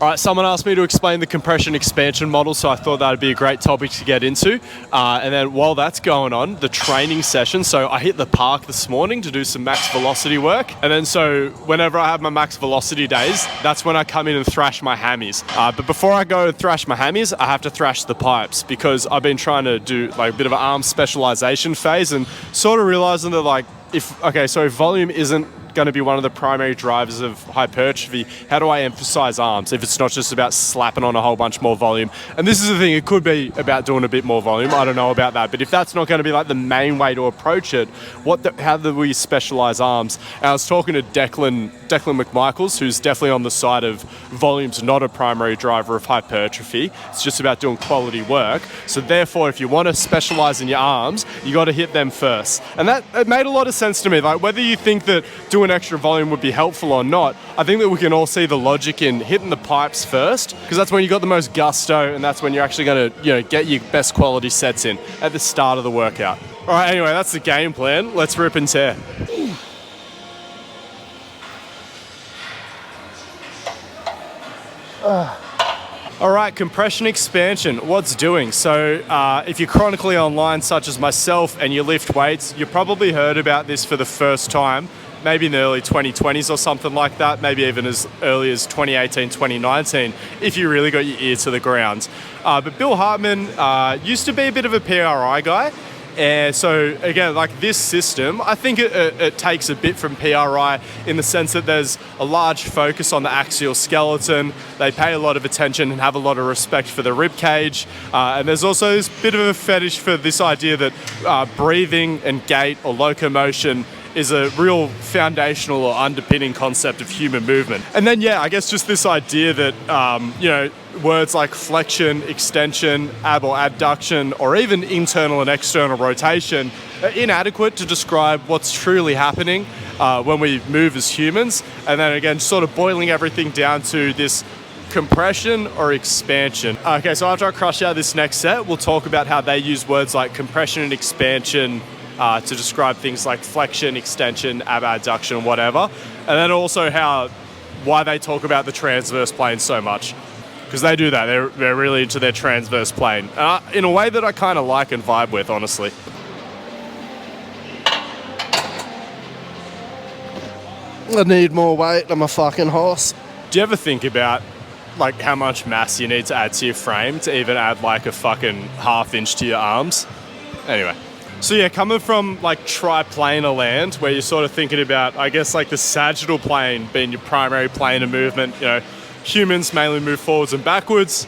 All right, someone asked me to explain the compression expansion model, so I thought that would be a great topic to get into. And then while that's going on, the training session. So I hit the park this morning to do some max velocity work. And then so whenever I have my max velocity days, that's when I come in and thrash my hammies. But before I go and thrash my hammies, I have to thrash the pipes because I've been trying to do like a bit of an arm specialization phase and sort of realizing that like, if volume isn't going to be one of the primary drivers of hypertrophy, how do I emphasize arms if it's not just about slapping on a whole bunch more volume? And this is the thing, it could be about doing a bit more volume, I don't know about that, but if that's not going to be like the main way to approach it, how do we specialize arms? And I was talking to Declan McMichaels, who's definitely on the side of volume's not a primary driver of hypertrophy, it's just about doing quality work. So therefore, if you want to specialize in your arms, you got to hit them first. And it made a lot of sense to me, like whether you think that doing extra volume would be helpful or not, I think that we can all see the logic in hitting the pipes first, because that's when you got the most gusto and that's when you're actually going to get your best quality sets in at the start of the workout. All right, anyway, that's the game plan. Let's rip and tear. All right, compression expansion, what's doing? So if you're chronically online, such as myself, and you lift weights, you probably heard about this for the first time, maybe in the early 2020s or something like that, maybe even as early as 2018, 2019, if you really got your ear to the ground. But Bill Hartman used to be a bit of a PRI guy. And so again, like this system, I think it takes a bit from PRI in the sense that there's a large focus on the axial skeleton. They pay a lot of attention and have a lot of respect for the rib cage. And there's also this bit of a fetish for this idea that breathing and gait or locomotion is a real foundational or underpinning concept of human movement. And then, I guess just this idea that, words like flexion, extension, ab or adduction, or even internal and external rotation are inadequate to describe what's truly happening when we move as humans. And then again, sort of boiling everything down to this compression or expansion. Okay, so after I crush out this next set, we'll talk about how they use words like compression and expansion to describe things like flexion, extension, abduction, whatever. And then also why they talk about the transverse plane so much. Because they do that, they're really into their transverse plane. In a way that I kind of like and vibe with, honestly. I need more weight, I'm a fucking horse. Do you ever think about like how much mass you need to add to your frame to even add like a fucking half inch to your arms? Anyway. So coming from like triplanar land, where you're sort of thinking about, I guess, like the sagittal plane being your primary plane of movement, humans mainly move forwards and backwards.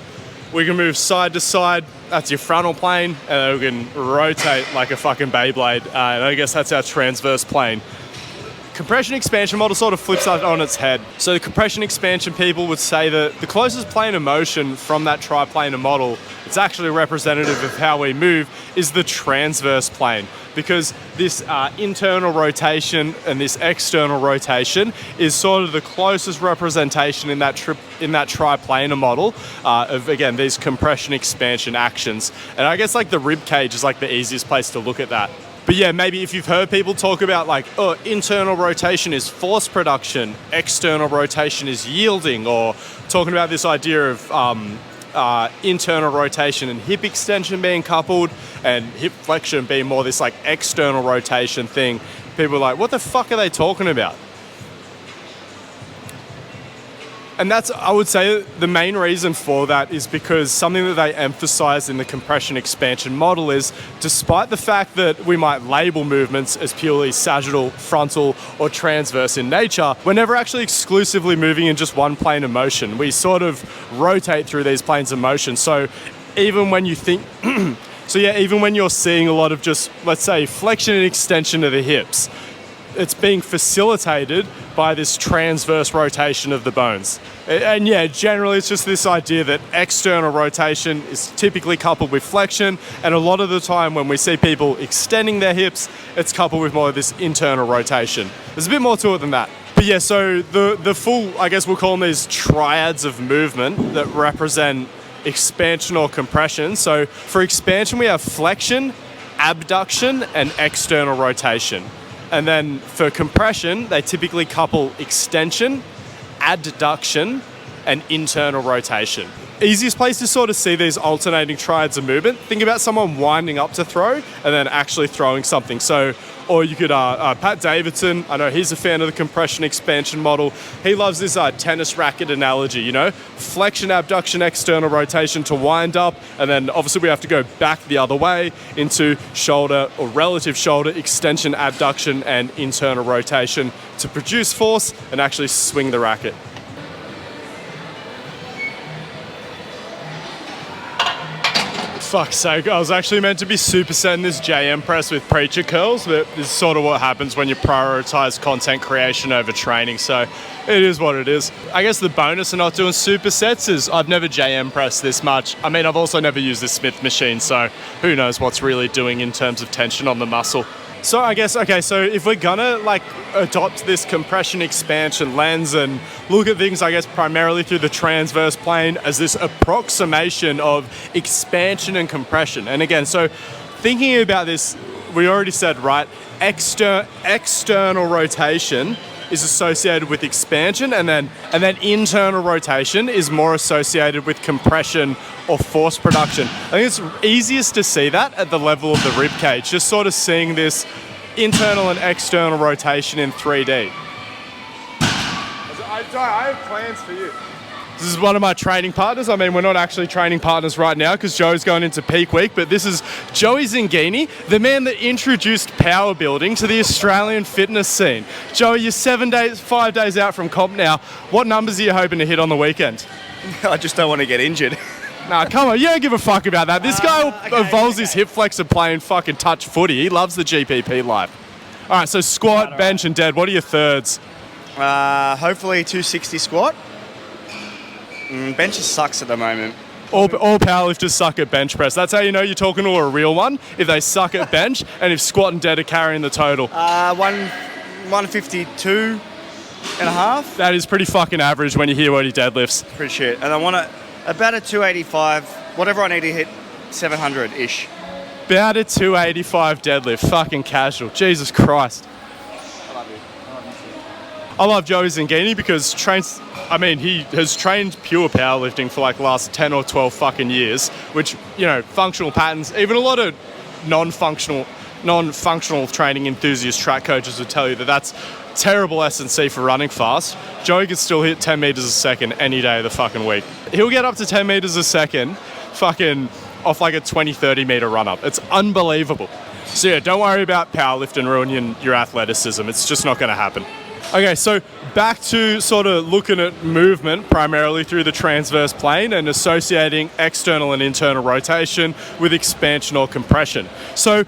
We can move side to side, that's your frontal plane, and then we can rotate like a fucking Beyblade, and I guess that's our transverse plane. Compression expansion model sort of flips that on its head. So the compression expansion people would say that the closest plane of motion from that triplanar model, it's actually representative of how we move, is the transverse plane. Because this internal rotation and this external rotation is sort of the closest representation in that triplanar model of, again, these compression expansion actions. And I guess like the rib cage is like the easiest place to look at that. But maybe if you've heard people talk about like, internal rotation is force production, external rotation is yielding, or talking about this idea of internal rotation and hip extension being coupled and hip flexion being more this like external rotation thing, people are like, what the fuck are they talking about? And that's, I would say, the main reason for that is because something that they emphasize in the compression expansion model is, despite the fact that we might label movements as purely sagittal, frontal, or transverse in nature, we're never actually exclusively moving in just one plane of motion. We sort of rotate through these planes of motion. So even when you think, even when you're seeing a lot of just, let's say, flexion and extension of the hips, it's being facilitated by this transverse rotation of the bones. And generally it's just this idea that external rotation is typically coupled with flexion, and a lot of the time when we see people extending their hips, it's coupled with more of this internal rotation. There's a bit more to it than that. But so the full, I guess we'll call them these triads of movement that represent expansion or compression. So for expansion we have flexion, abduction, and external rotation. And then for compression, they typically couple extension, adduction, and internal rotation. Easiest place to sort of see these alternating triads of movement, think about someone winding up to throw and then actually throwing something. So, or you could, Pat Davidson, I know he's a fan of the compression expansion model. He loves this tennis racket analogy, you know, flexion, abduction, external rotation to wind up, and then obviously we have to go back the other way into shoulder or relative shoulder extension, abduction, and internal rotation to produce force and actually swing the racket. Fuck's sake, I was actually meant to be supersetting this JM press with preacher curls, but this is sort of what happens when you prioritize content creation over training, so it is what it is. I guess the bonus of not doing supersets is I've never JM pressed this much. I mean, I've also never used the Smith machine, so who knows what's really doing in terms of tension on the muscle. So I guess, okay, so if we're gonna like adopt this compression expansion lens and look at things, I guess, primarily through the transverse plane as this approximation of expansion and compression. And again, so thinking about this, we already said, right, external rotation is associated with expansion, and then internal rotation is more associated with compression or force production. I think it's easiest to see that at the level of the rib cage, just sort of seeing this internal and external rotation in 3D. I have plans for you. This is one of my training partners. I mean, we're not actually training partners right now because Joe's going into peak week, but this is Joey Zini, the man that introduced power building to the Australian fitness scene. Joey, you're 5 days out from comp now. What numbers are you hoping to hit on the weekend? I just don't want to get injured. Nah, come on, you don't give a fuck about that. This guy evolves his hip flexor playing fucking touch footy. He loves the GPP life. All right, so squat, bench, and dead. What are your thirds? Hopefully 260 squat. Bench just sucks at the moment. All powerlifters suck at bench press. That's how you know you're talking to a real one, if they suck at bench and if squat and dead are carrying the total. 152 and a half. That is pretty fucking average when you hear what he deadlifts. Pretty shit. And I want about a 285, whatever I need to hit 700-ish. About a 285 deadlift. Fucking casual. Jesus Christ. I love you. I love Joey Zini because he has trained pure powerlifting for like the last 10 or 12 fucking years, which, you know, functional patterns, even a lot of non-functional training enthusiast track coaches would tell you that that's terrible S&C for running fast. Joey can still hit 10 meters a second any day of the fucking week. He'll get up to 10 meters a second fucking off like a 20, 30 meter run up. It's unbelievable. So yeah, don't worry about powerlifting ruining your athleticism. It's just not going to happen. Okay, so back to sort of looking at movement primarily through the transverse plane and associating external and internal rotation with expansion or compression. So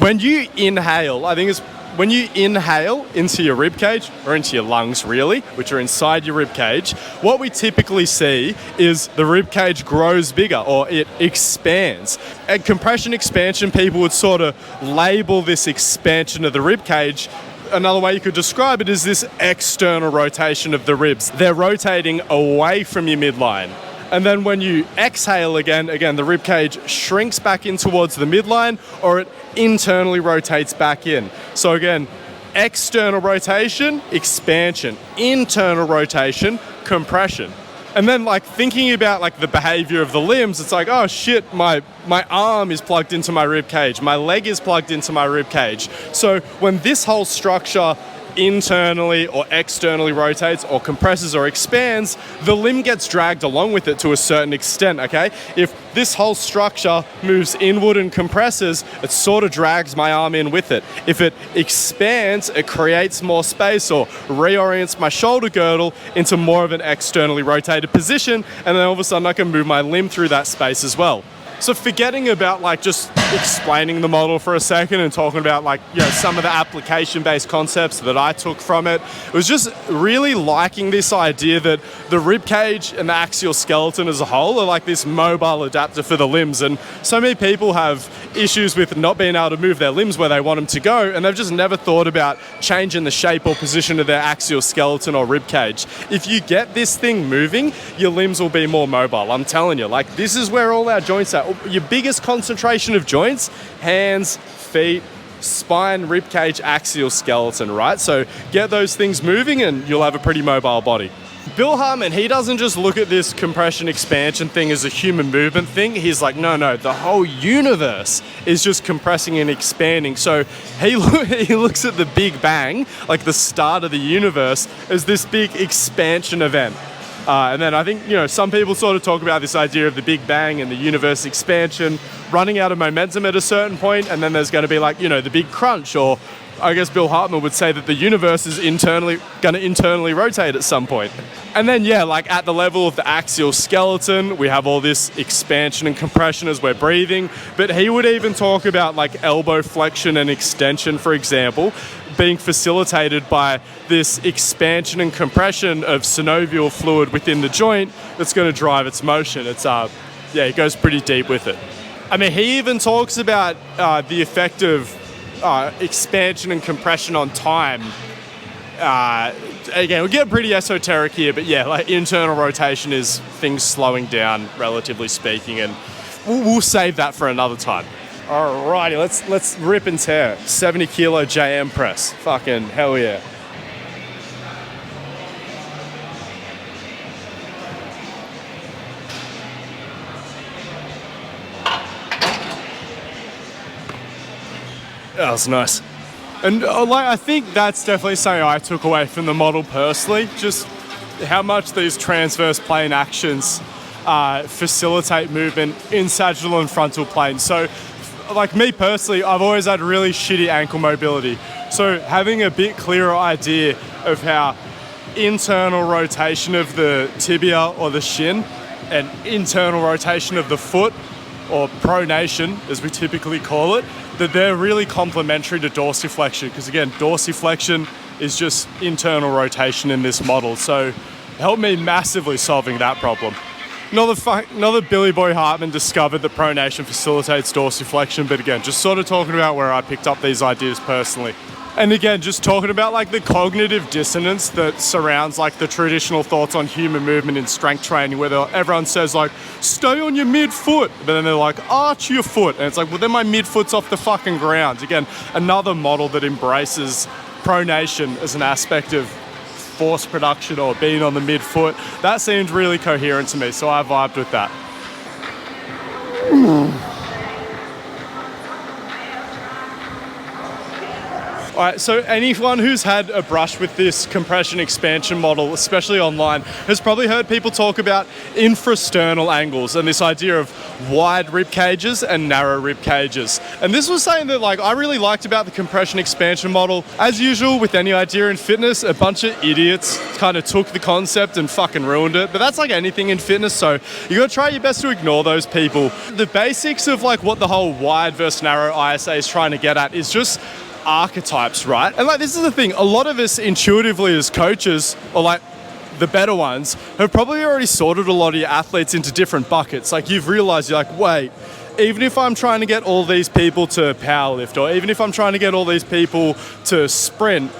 when you inhale, I think it's when you inhale into your rib cage or into your lungs really, which are inside your rib cage, what we typically see is the rib cage grows bigger or it expands. And compression expansion, people would sort of label this expansion of the rib cage. Another way you could describe it is this external rotation of the ribs. They're rotating away from your midline. And then when you exhale again, the rib cage shrinks back in towards the midline or it internally rotates back in. So again, external rotation, expansion, internal rotation, compression. And then like thinking about like the behavior of the limbs, it's like, oh shit, my arm is plugged into my rib cage, my leg is plugged into my rib cage. So when this whole structure internally or externally rotates or compresses or expands, the limb gets dragged along with it to a certain extent, okay? If this whole structure moves inward and compresses, it sort of drags my arm in with it. If it expands, it creates more space or reorients my shoulder girdle into more of an externally rotated position, and then all of a sudden I can move my limb through that space as well. So forgetting about like just explaining the model for a second and talking about like, you know, some of the application-based concepts that I took from it, it was just really liking this idea that the rib cage and the axial skeleton as a whole are like this mobile adapter for the limbs. And so many people have issues with not being able to move their limbs where they want them to go, and they've just never thought about changing the shape or position of their axial skeleton or rib cage. If you get this thing moving, your limbs will be more mobile. I'm telling you, like this is where all our joints are. Your biggest concentration of joints, hands, feet, spine, ribcage, axial skeleton, right? So get those things moving and you'll have a pretty mobile body. Bill Hartman, he doesn't just look at this compression expansion thing as a human movement thing. He's like, no, the whole universe is just compressing and expanding. So he looks at the Big Bang, like the start of the universe, as this big expansion event. And then I think, some people sort of talk about this idea of the Big Bang and the universe expansion running out of momentum at a certain point, and then there's going to be like, the big crunch, or I guess Bill Hartman would say that the universe is going to internally rotate at some point. And then, like at the level of the axial skeleton, we have all this expansion and compression as we're breathing. But he would even talk about like elbow flexion and extension, for example, being facilitated by this expansion and compression of synovial fluid within the joint that's going to drive its motion. It's he goes pretty deep with it. I mean, he even talks about the effect of expansion and compression on time. Again, we'll get pretty esoteric here, but like internal rotation is things slowing down, relatively speaking, and we'll save that for another time. Alrighty, let's rip and tear. 70 kilo JM press. Fucking hell yeah. That was nice. And I think that's definitely something I took away from the model personally, just how much these transverse plane actions facilitate movement in sagittal and frontal planes. So like me personally, I've always had really shitty ankle mobility. So having a bit clearer idea of how internal rotation of the tibia or the shin and internal rotation of the foot, or pronation as we typically call it, that they're really complementary to dorsiflexion, because again, dorsiflexion is just internal rotation in this model. So helped me massively solving that problem. Not that Billy Boy Hartman discovered that pronation facilitates dorsiflexion, but again, just sort of talking about where I picked up these ideas personally. And again, just talking about like the cognitive dissonance that surrounds like the traditional thoughts on human movement in strength training, where everyone says like, stay on your midfoot, but then they're like, arch your foot. And it's like, well, then my midfoot's off the fucking ground. Again, another model that embraces pronation as an aspect of force production or being on the midfoot. That seemed really coherent to me, so I vibed with that. All right, so anyone who's had a brush with this compression expansion model, especially online, has probably heard people talk about infrasternal angles and this idea of wide rib cages and narrow rib cages. And this was something that like I really liked about the compression expansion model. As usual with any idea in fitness, a bunch of idiots kind of took the concept and fucking ruined it. But that's like anything in fitness, so you gotta try your best to ignore those people. The basics of like what the whole wide versus narrow ISA is trying to get at is just archetypes, right? And like this is the thing, a lot of us intuitively as coaches, or like the better ones, have probably already sorted a lot of your athletes into different buckets. Like you've realized, you're like, wait, even if I'm trying to get all these people to powerlift, or even if I'm trying to get all these people to sprint,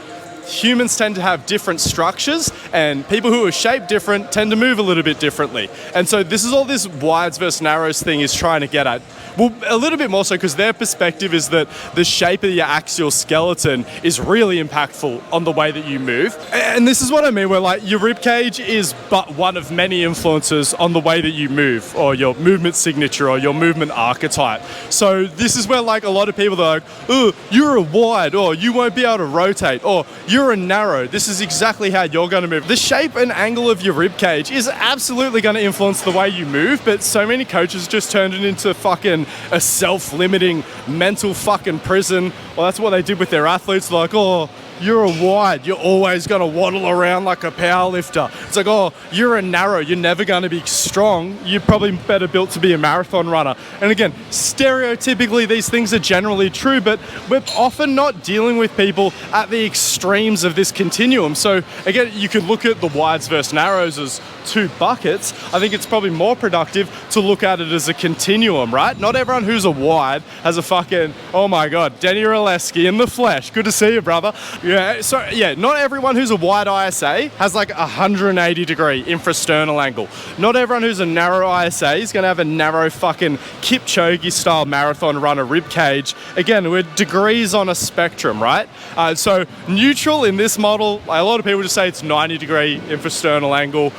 humans tend to have different structures, and people who are shaped different tend to move a little bit differently. And so this is all this wides versus narrows thing is trying to get at. Well, a little bit more so because their perspective is that the shape of your axial skeleton is really impactful on the way that you move. And this is what I mean, where like your rib cage is but one of many influences on the way that you move, or your movement signature, or your movement archetype. So this is where like a lot of people are like, oh, you're a wide, or you won't be able to rotate, or you're a narrow. This is exactly how you're going to move. The shape and angle of your rib cage is absolutely going to influence the way you move, but so many coaches just turned it into fucking a self-limiting mental fucking prison. Well, that's what they did with their athletes. Like, oh, you're a wide, you're always going to waddle around like a power lifter. It's like, oh, you're a narrow, you're never going to be strong. You're probably better built to be a marathon runner. And again, stereotypically, these things are generally true, but we're often not dealing with people at the extremes of this continuum. So again, you could look at the wides versus narrows as two buckets. I think it's probably more productive to look at it as a continuum, right? Not everyone who's a wide has a fucking, oh my God, Denny Roleski in the flesh. Good to see you, brother. Yeah, so yeah, not everyone who's a wide ISA has like a 180 degree infrasternal angle. Not everyone who's a narrow ISA is going to have a narrow fucking Kipchoge style marathon runner rib cage. Again, we're degrees on a spectrum, right? So neutral in this model, a lot of people just say it's 90 degree infrasternal angle.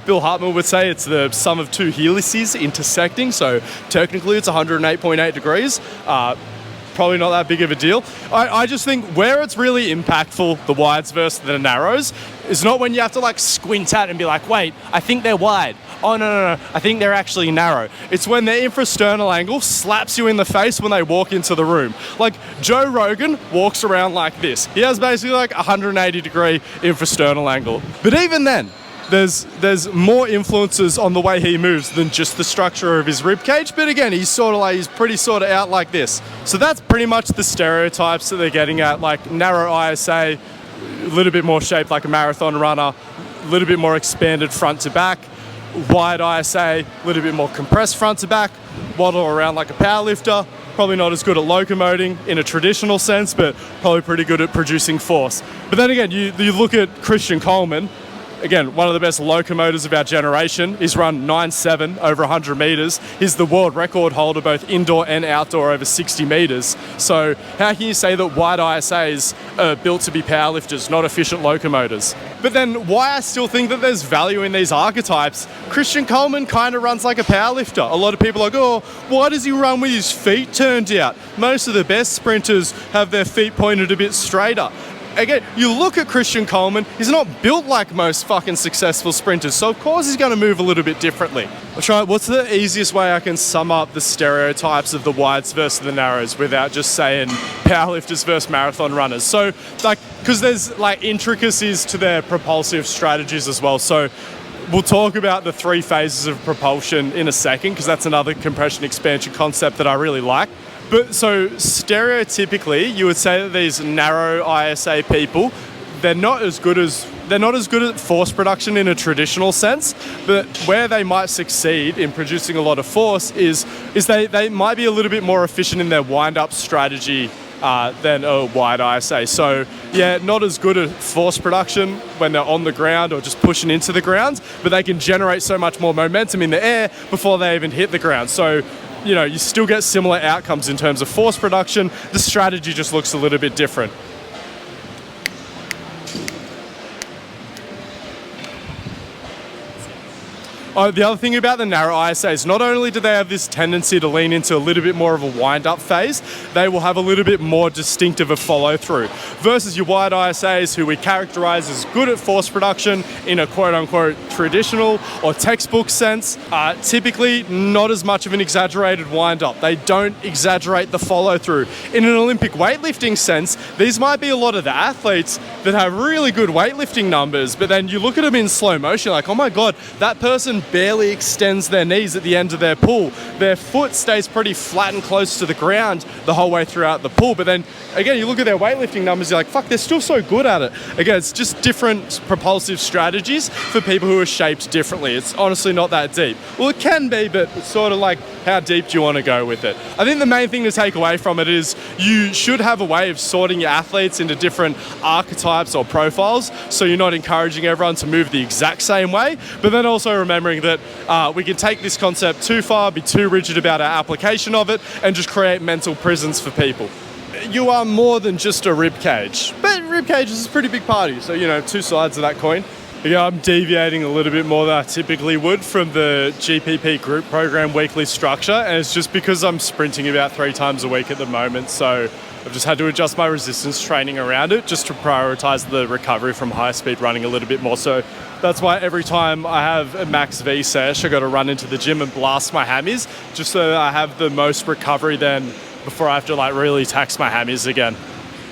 Bill Hartman would say it's the sum of two helices intersecting, so technically it's 108.8 degrees. Probably not that big of a deal. I just think where it's really impactful, the wides versus the narrows, is not when you have to like squint at and be like, wait, I think they're wide. Oh, no, I think they're actually narrow. It's when their infrasternal angle slaps you in the face when they walk into the room. Like Joe Rogan walks around like this. He has basically like 180 degree infrasternal angle. But even then, there's more influences on the way he moves than just the structure of his rib cage. But again, he's pretty sort of out like this. So that's pretty much the stereotypes that they're getting at, like narrow ISA, a little bit more shaped like a marathon runner, a little bit more expanded front to back. Wide ISA, a little bit more compressed front to back, waddle around like a powerlifter. Probably not as good at locomoting in a traditional sense, but probably pretty good at producing force. But then again, you look at Christian Coleman. Again, one of the best locomotors of our generation. He's run 9.7 over 100 meters. He's the world record holder both indoor and outdoor over 60 meters. So how can you say that wide ISAs are built to be powerlifters, not efficient locomotors? But then why I still think that there's value in these archetypes, Christian Coleman kind of runs like a powerlifter. A lot of people are like, oh, why does he run with his feet turned out? Most of the best sprinters have their feet pointed a bit straighter. Again, you look at Christian Coleman, he's not built like most fucking successful sprinters, so of course he's going to move a little bit differently. I'll try, what's the easiest way I can sum up the stereotypes of the wides versus the narrows without just saying powerlifters versus marathon runners? So, like, because there's like intricacies to their propulsive strategies as well. So we'll talk about the 3 phases of propulsion in a second, because that's another compression expansion concept that I really like. But so stereotypically, you would say that these narrow ISA people, they're not as good at force production in a traditional sense, but where they might succeed in producing a lot of force is they might be a little bit more efficient in their wind-up strategy than a wide ISA. So yeah, not as good at force production when they're on the ground or just pushing into the ground, but they can generate so much more momentum in the air before they even hit the ground. So you know, you still get similar outcomes in terms of force production. The strategy just looks a little bit different. The other thing about the narrow ISA is not only do they have this tendency to lean into a little bit more of a wind-up phase, they will have a little bit more distinctive a follow-through. Versus your wide ISAs, who we characterize as good at force production in a quote-unquote traditional or textbook sense, typically not as much of an exaggerated wind-up. They don't exaggerate the follow-through. In an Olympic weightlifting sense, these might be a lot of the athletes that have really good weightlifting numbers, but then you look at them in slow motion, like, oh my God, that person barely extends their knees at the end of their pull. Their foot stays pretty flat and close to the ground the whole way throughout the pull. But then again, you look at their weightlifting numbers, you're like, fuck, they're still so good at it. Again, it's just different propulsive strategies for people who are shaped differently. It's honestly not that deep. Well, it can be, but it's sort of like, how deep do you want to go with it? I think the main thing to take away from it is you should have a way of sorting your athletes into different archetypes or profiles, so you're not encouraging everyone to move the exact same way, but then also remembering that we can take this concept too far, be too rigid about our application of it, and just create mental prisons for people. You are more than just a rib cage, but rib cage is a pretty big party, so you know, 2 sides of that coin. Yeah, I'm deviating a little bit more than I typically would from the GPP group program weekly structure, and it's just because I'm sprinting about 3 times a week at the moment, so I've just had to adjust my resistance training around it just to prioritize the recovery from high speed running a little bit more. So that's why every time I have a max V sesh, I got to run into the gym and blast my hammies just so that I have the most recovery then before I have to like really tax my hammies again.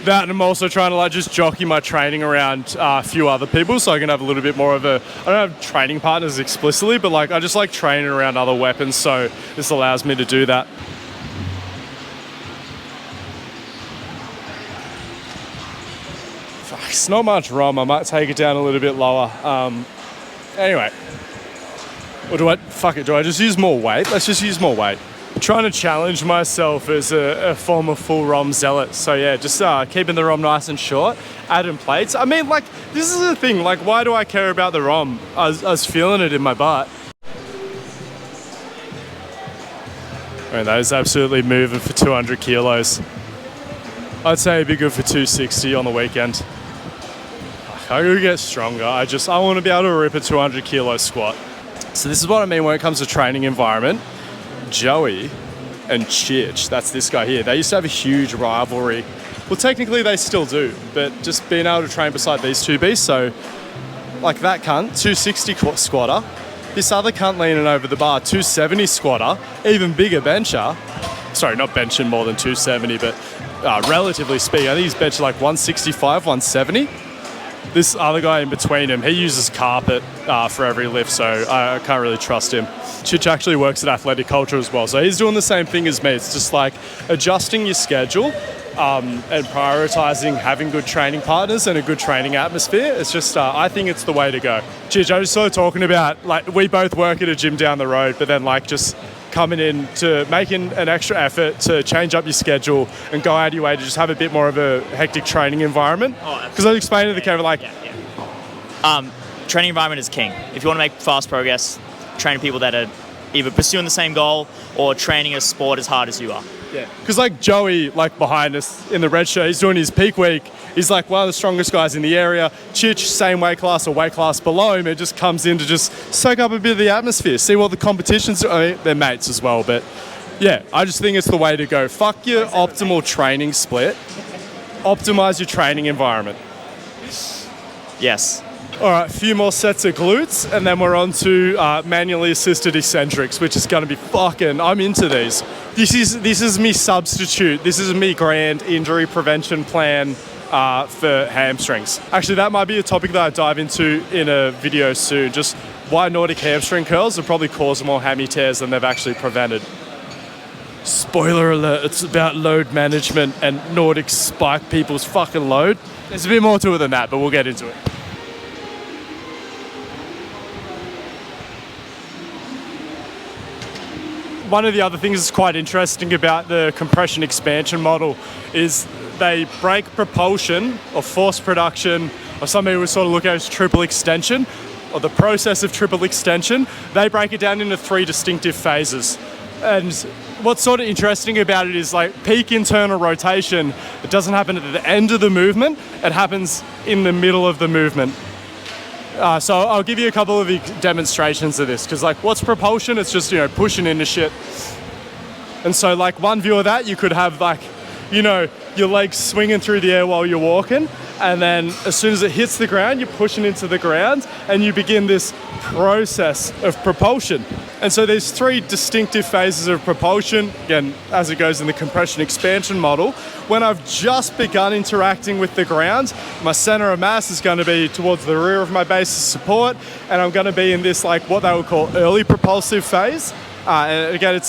That, and I'm also trying to like just jockey my training around a few other people so I can have a little bit more of a, I don't have training partners explicitly, but like I just like training around other weapons, so this allows me to do that. Fuck, it's not much ROM, I might take it down a little bit lower. Anyway, or do I just use more weight? Let's just use more weight. Trying to challenge myself as a former full ROM zealot. So yeah, just keeping the ROM nice and short, adding plates. I mean, like, this is the thing, like, why do I care about the ROM? I was feeling it in my butt. I mean, that is absolutely moving for 200 kilos. I'd say it'd be good for 260 on the weekend. I gotta get stronger. I want to be able to rip a 200 kilo squat. So this is what I mean when it comes to training environment. Joey and Chich, that's this guy here, they used to have a huge rivalry. Well, technically they still do, but just being able to train beside these two beasts, so like that cunt, 260 squatter, this other cunt leaning over the bar, 270 squatter, even bigger bencher. Sorry, not benching more than 270, but relatively speaking, I think he's benching like 165, 170. This other guy in between him, he uses carpet for every lift, so I can't really trust him. Chich actually works at Athletic Culture as well, so he's doing the same thing as me. It's just like adjusting your schedule and prioritising having good training partners and a good training atmosphere. It's just, I think it's the way to go. Chich, I was sort of talking about, like, we both work at a gym down the road, but then like just coming in to making an extra effort to change up your schedule and go out of your way to just have a bit more of a hectic training environment. Because I was explaining to the camera, like... Training environment is king. If you want to make fast progress, train people that are either pursuing the same goal or training a sport as hard as you are. Yeah, because like Joey, like behind us in the red shirt, he's doing his peak week. He's like one of the strongest guys in the area. Chich, same weight class or weight class below him, it just comes in to just soak up a bit of the atmosphere, see what the competition's doing. I mean, they're mates as well, but yeah, I just think it's the way to go. Fuck your optimal training split. Optimize your training environment. Yes. All right, a few more sets of glutes, and then we're on to manually assisted eccentrics, which is going to be fucking... I'm into these. This is me substitute. This is me grand injury prevention plan for hamstrings. Actually, that might be a topic that I dive into in a video soon. Just why Nordic hamstring curls have probably caused more hammy tears than they've actually prevented. Spoiler alert, it's about load management and Nordic spike people's fucking load. There's a bit more to it than that, but we'll get into it. One of the other things that's quite interesting about the compression expansion model is they break propulsion or force production, or some people would sort of look at it as triple extension, or the process of triple extension. They break it down into 3 distinctive phases. And what's sort of interesting about it is like peak internal rotation, it doesn't happen at the end of the movement, it happens in the middle of the movement. So I'll give you a couple of demonstrations of this, because like what's propulsion? It's just, pushing into shit. And so like one view of that, you could have like, your legs swinging through the air while you're walking, and then as soon as it hits the ground, you're pushing into the ground and you begin this process of propulsion. And so there's 3 distinctive phases of propulsion, again, as it goes in the compression expansion model. When I've just begun interacting with the ground, my center of mass is going to be towards the rear of my base of support, and I'm going to be in this, like, what they would call early propulsive phase. And again,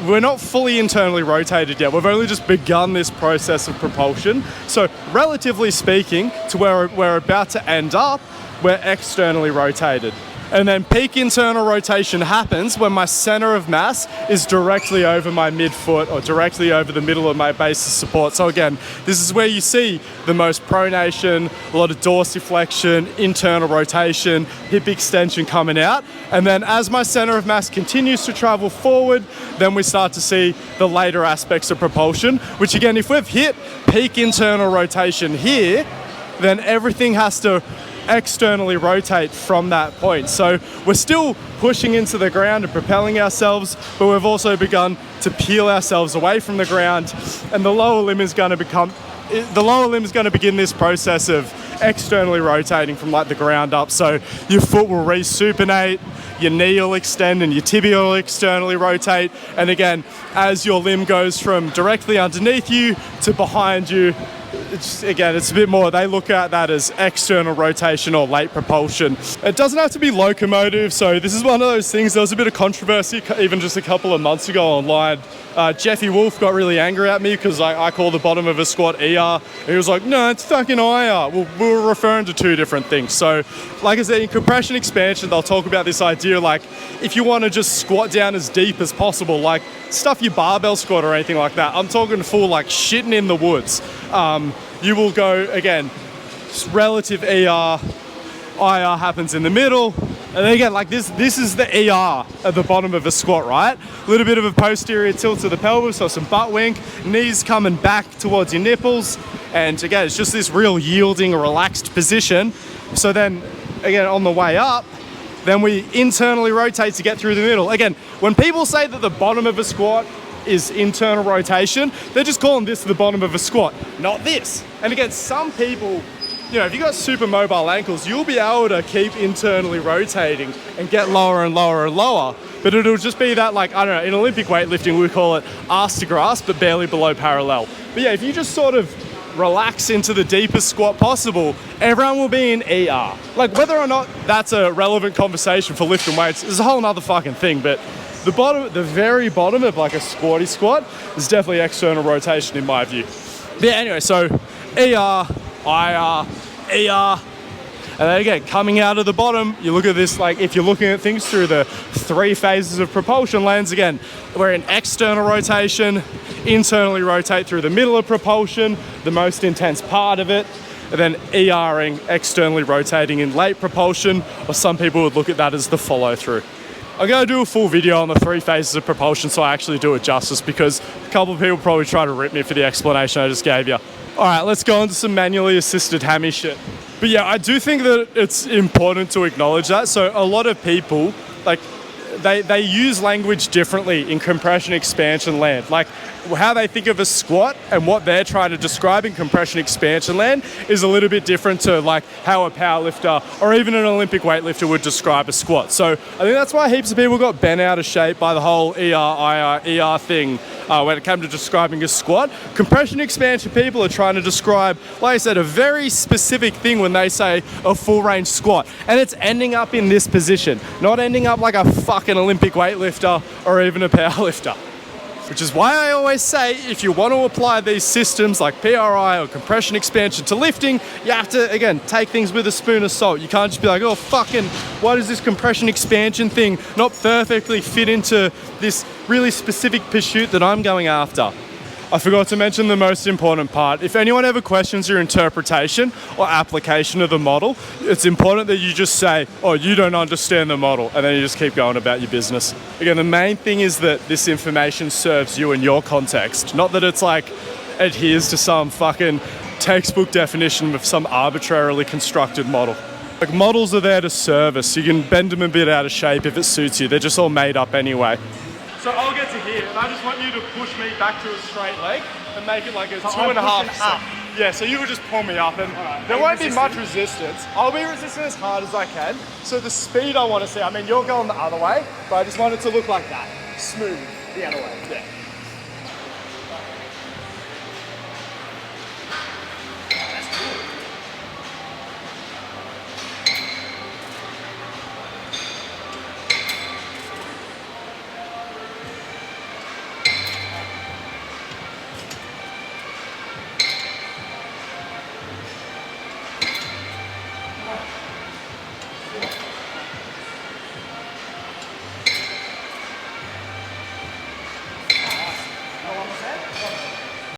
we're not fully internally rotated yet. We've only just begun this process of propulsion. So relatively speaking, to where we're about to end up, we're externally rotated. And then peak internal rotation happens when my center of mass is directly over my midfoot or directly over the middle of my base of support. So again, this is where you see the most pronation, a lot of dorsiflexion, internal rotation, hip extension coming out. And then as my center of mass continues to travel forward, then we start to see the later aspects of propulsion, which again, if we've hit peak internal rotation here, then everything has to externally rotate from that point. So we're still pushing into the ground and propelling ourselves, but we've also begun to peel ourselves away from the ground, and the lower limb is going to begin this process of externally rotating from like the ground up. So your foot will resupinate, your knee will extend, and your tibia will externally rotate. And again, as your limb goes from directly underneath you to behind you, it's a bit more, they look at that as external rotation or late propulsion. It doesn't have to be locomotive, so this is one of those things, there was a bit of controversy even just a couple of months ago online. Jeffy Wolf got really angry at me because I call the bottom of a squat ER, and he was like, no, it's fucking IR. Well, we were referring to two different things. So, like I said, in compression expansion, they'll talk about this idea, like, if you want to just squat down as deep as possible, like, stuff your barbell squat or anything like that. I'm talking full, like, shitting in the woods. You will go, again, relative ER, IR happens in the middle, and then again, like this is the ER at the bottom of a squat, right? A little bit of a posterior tilt to the pelvis, so some butt wink, knees coming back towards your nipples, and again, it's just this real yielding, relaxed position. So then, again, on the way up, then we internally rotate to get through the middle. Again, when people say that the bottom of a squat is internal rotation, they're just calling this the bottom of a squat, not this. And again, some people, you know, if you've got super mobile ankles, you'll be able to keep internally rotating and get lower and lower and lower. But it'll just be that, like, I don't know, in Olympic weightlifting, we call it arse to grass, but barely below parallel. But yeah, if you just sort of relax into the deepest squat possible, everyone will be in ER. Like, whether or not that's a relevant conversation for lifting weights is a whole nother fucking thing, but the very bottom of like a squatty squat is definitely external rotation in my view. But yeah, anyway, so ER, IR, ER, and then again, coming out of the bottom, you look at this, like if you're looking at things through the three phases of propulsion lens, again, we're in external rotation, internally rotate through the middle of propulsion, the most intense part of it, and then ERing, externally rotating in late propulsion, or some people would look at that as the follow through. I'm going to do a full video on the three phases of propulsion so I actually do it justice, because a couple of people probably try to rip me for the explanation I just gave you. All right, let's go into some manually assisted hammy shit. But yeah, I do think that it's important to acknowledge that. So a lot of people, like, they use language differently in compression expansion land. Like, how they think of a squat and what they're trying to describe in compression expansion land is a little bit different to like how a powerlifter or even an Olympic weightlifter would describe a squat. So I think that's why heaps of people got bent out of shape by the whole ER thing when it came to describing a squat. Compression expansion people are trying to describe, like I said, a very specific thing when they say a full range squat, and it's ending up in this position, not ending up like a fucking Olympic weightlifter or even a powerlifter. Which is why I always say, if you want to apply these systems like PRI or compression expansion to lifting, you have to, again, take things with a spoon of salt. You can't just be like, oh, fucking, why does this compression expansion thing not perfectly fit into this really specific pursuit that I'm going after? I forgot to mention the most important part. If anyone ever questions your interpretation or application of the model, it's important that you just say, oh, you don't understand the model, and then you just keep going about your business. Again, the main thing is that this information serves you in your context, not that it's like adheres to some fucking textbook definition of some arbitrarily constructed model. Like, models are there to serve us. You can bend them a bit out of shape if it suits you. They're just all made up anyway. So I'll get to here, and I just want you to push me back to a straight leg and make it like a 2.5 up. Yeah, so you would just pull me up, and there won't be much resistance. I'll be resisting as hard as I can. So the speed I want to see, I mean, you're going the other way, but I just want it to look like that. Smooth the other way, yeah.